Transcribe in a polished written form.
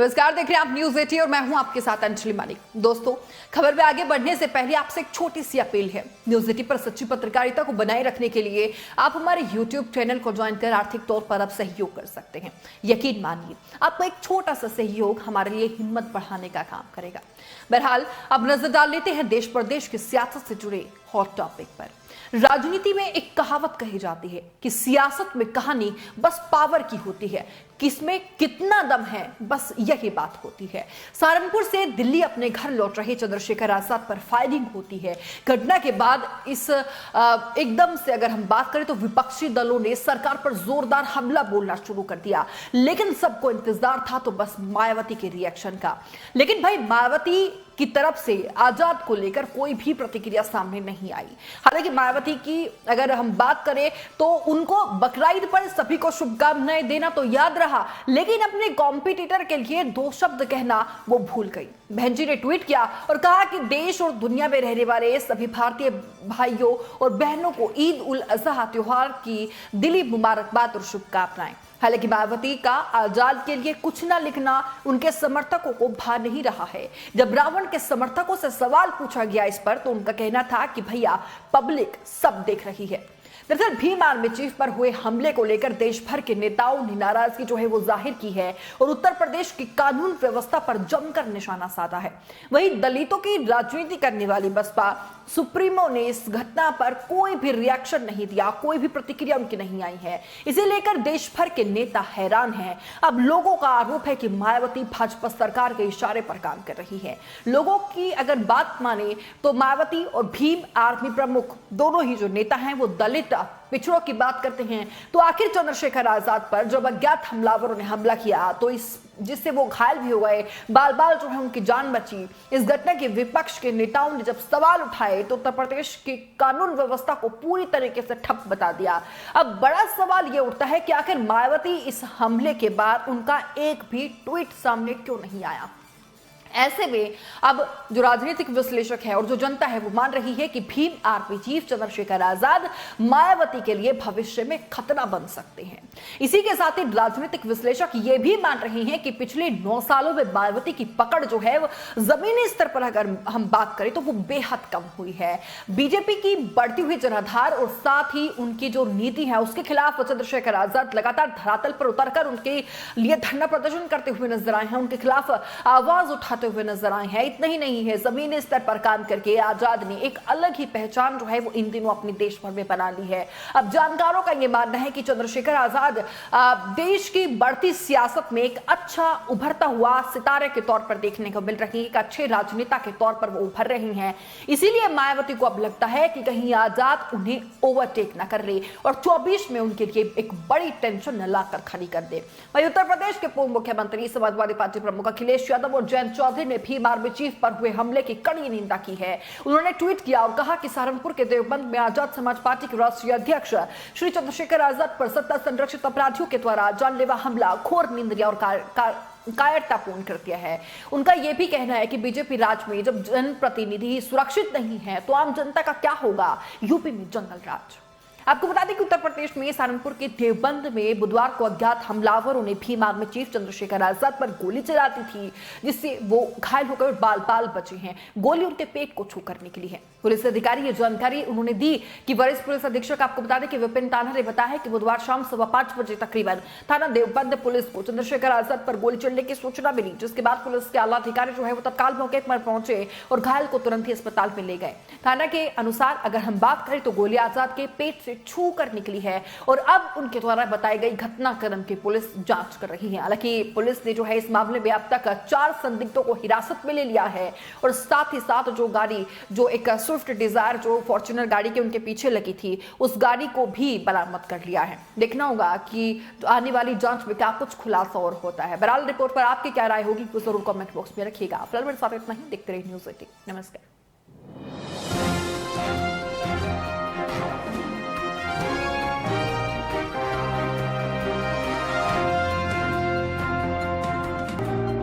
नमस्कार, देख रहे हैं आप न्यूज 18 और मैं हूं आपके साथ अंजलि मालिक। दोस्तों, खबर में आगे बढ़ने से पहले आपसे एक छोटी सी अपील है। न्यूज 18 पर सच्ची पत्रकारिता को बनाए रखने के लिए आप हमारे यूट्यूब चैनल को ज्वाइन कर आर्थिक तौर पर आप सहयोग कर सकते हैं। यकीन मानिए, आपका एक छोटा सा सहयोग हमारे लिए हिम्मत बढ़ाने का काम करेगा। बहरहाल, अब नजर डाल लेते हैं देश प्रदेश की सियासत से जुड़े हॉट टॉपिक पर। राजनीति में एक कहावत कही जाती है कि सियासत में कहानी बस पावर की होती है, किसमें कितना दम है बस यही बात होती है। सहारनपुर से दिल्ली अपने घर लौट रहे चंद्रशेखर आजाद पर फायरिंग होती है। घटना के बाद इस एकदम से अगर हम बात करें तो विपक्षी दलों ने सरकार पर जोरदार हमला बोलना शुरू कर दिया, लेकिन सबको इंतजार था तो बस मायावती के रिएक्शन का। लेकिन भाई, मायावती की तरफ से आजाद को लेकर कोई भी प्रतिक्रिया सामने नहीं आई। हालांकि मायावती की अगर हम बात करें तो उनको बकरीद पर सभी को शुभकामनाएं देना तो याद रहा, लेकिन अपने कॉम्पिटिटर के लिए दो शब्द कहना वो भूल गई। बहन जी ने ट्वीट किया और कहा कि देश और दुनिया में रहने वाले सभी भारतीय भाइयों और बहनों को ईद उल अजहा त्योहार की दिली मुबारकबाद और शुभकामनाएं। हालांकि मायावती का आजाद के लिए कुछ ना लिखना उनके समर्थकों को भा नहीं रहा है। जब रावण के समर्थकों से सवाल पूछा गया इस पर तो उनका कहना था कि भैया, पब्लिक सब देख रही है। दरअसल भीम आर्मी चीफ पर हुए हमले को लेकर देश भर के नेताओं ने नाराजगी जो है वो जाहिर की है और उत्तर प्रदेश की कानून व्यवस्था पर जमकर निशाना साधा है। वहीं दलितों की राजनीति करने वाली बसपा सुप्रीमो ने इस घटना पर कोई भी रिएक्शन नहीं दिया, कोई भी प्रतिक्रिया उनकी नहीं आई है। इसे लेकर देश भर के नेता हैरान हैं। अब लोगों का आरोप है कि मायावती भाजपा सरकार के इशारे पर काम कर रही है। लोगों की अगर बात माने तो मायावती और भीम आर्मी प्रमुख दोनों ही जो नेता हैं वो दलित पिछड़ों की बात करते हैं। तो आखिर चंद्रशेखर आजाद पर जब अज्ञात हमलावरों ने हमला किया तो जिससे वो घायल भी हो गए, बाल बाल जो है उनकी जान बची। इस घटना के विपक्ष के नेताओं ने जब सवाल उठाए तो उत्तर प्रदेश की कानून व्यवस्था को पूरी तरीके से ठप बता दिया। अब बड़ा सवाल ये उठता है कि आखिर मायावती इस हमले के बाद उनका एक भी ट्वीट सामने क्यों नहीं आया। ऐसे में अब जो राजनीतिक विश्लेषक है और जो जनता है वो मान रही है कि भीम आर्मी चीफ चंद्रशेखर आजाद मायावती के लिए भविष्य में खतरा बन सकते हैं। इसी के साथ ही राजनीतिक विश्लेषक ये भी मान रहे हैं कि पिछले 9 सालों में मायावती की पकड़ जो है वो जमीनी स्तर पर अगर हम बात करें तो वो बेहद कम हुई है। बीजेपी की बढ़ती हुई जनाधार और साथ ही उनकी जो नीति है उसके खिलाफ चंद्रशेखर आजाद लगातार धरातल पर उतरकर उनके लिए धरना प्रदर्शन करते हुए नजर आए हैं, उनके खिलाफ आवाज उठाते हुए नजर आए हैं। इतना ही नहीं है, जमीनी स्तर पर काम करके आजाद ने एक अलग ही पहचान जो है वो इन दिनों अपने देश भर में बना ली है। अब जानकारों का यह मानना है कि चंद्रशेखर आजाद देश की बढ़ती सियासत में एक अच्छा उभरता हुआ सितारे के तौर पर देखने को मिल रही है, एक अच्छे राजनेता के तौर पर वो उभर रही हैं। इसीलिए मायावती को अब लगता है कि कहीं आजाद उन्हें ओवरटेक ना कर ले और 24 में उनके लिए एक बड़ी टेंशन न लाकर खड़ी कर दे। वहीं उत्तर प्रदेश के पूर्व मुख्यमंत्री समाजवादी पार्टी प्रमुख अखिलेश यादव और जयंत चौधरी ने भीम आर्मी चीफ पर हुए हमले की कड़ी निंदा की है। उन्होंने ट्वीट किया और कहा कि सहारनपुर के देवबंद में आजाद समाज पार्टी के राष्ट्रीय अध्यक्ष श्री चंद्रशेखर आजाद पर सत्ता संरक्षित अपराधियों के द्वारा जानलेवा हमला घोर निंदनीय और कायरतापूर्ण कृत्य है। उनका यह भी कहना है कि बीजेपी राज में जब जनप्रतिनिधि सुरक्षित नहीं है तो आम जनता का क्या होगा। यूपी में जंगल राज। आपको बता दें कि उत्तर प्रदेश में सहारनपुर के देवबंद में बुधवार को अज्ञात हमलावरों ने भीम आर्मी चीफ चंद्रशेखर आजाद पर गोली चला दी थी, जिससे वो घायल होकर बाल बाल बचे हैं। गोली उनके पेट को छू कर निकली है। पुलिस अधिकारी ये जानकारी उन्होंने दी कि वरिष्ठ पुलिस अधीक्षक आपको बता दें कि विपिन ताना ने बताया है कि बुधवार शाम 5:15 बजे तकरीबन थाना देवबंद पुलिस को चंद्रशेखर आजाद पर गोली चलने की सूचना मिली, जिसके बाद पुलिस के आला अधिकारी जो है वो तत्काल मौके पर पहुंचे और घायल को तुरंत ही अस्पताल में ले गए। थाना के अनुसार अगर हम बात करें तो गोली आजाद के पेट से छू कर निकली है और अब उनके द्वारा बताई गई घटनाक्रम की पुलिस जांच कर रही है। हालांकि पुलिस ने जो है इस मामले में अब तक 4 संदिग्धों को हिरासत में ले लिया है और साथ ही साथ जो गाड़ी जो एक स्विफ्ट डिजायर जो फॉर्च्यूनर गाड़ी के उनके पीछे लगी थी उस गाड़ी को भी बरामद कर लिया है। देखना होगा कि आने वाली जांच में क्या कुछ खुलासा और होता है। बहरहाल रिपोर्ट पर आपकी क्या राय होगी जरूर कमेंट बॉक्स में रखिएगा। फिलहाल मेरे साथ इतना ही। देखते रहिए न्यूज़ 18। नमस्कार।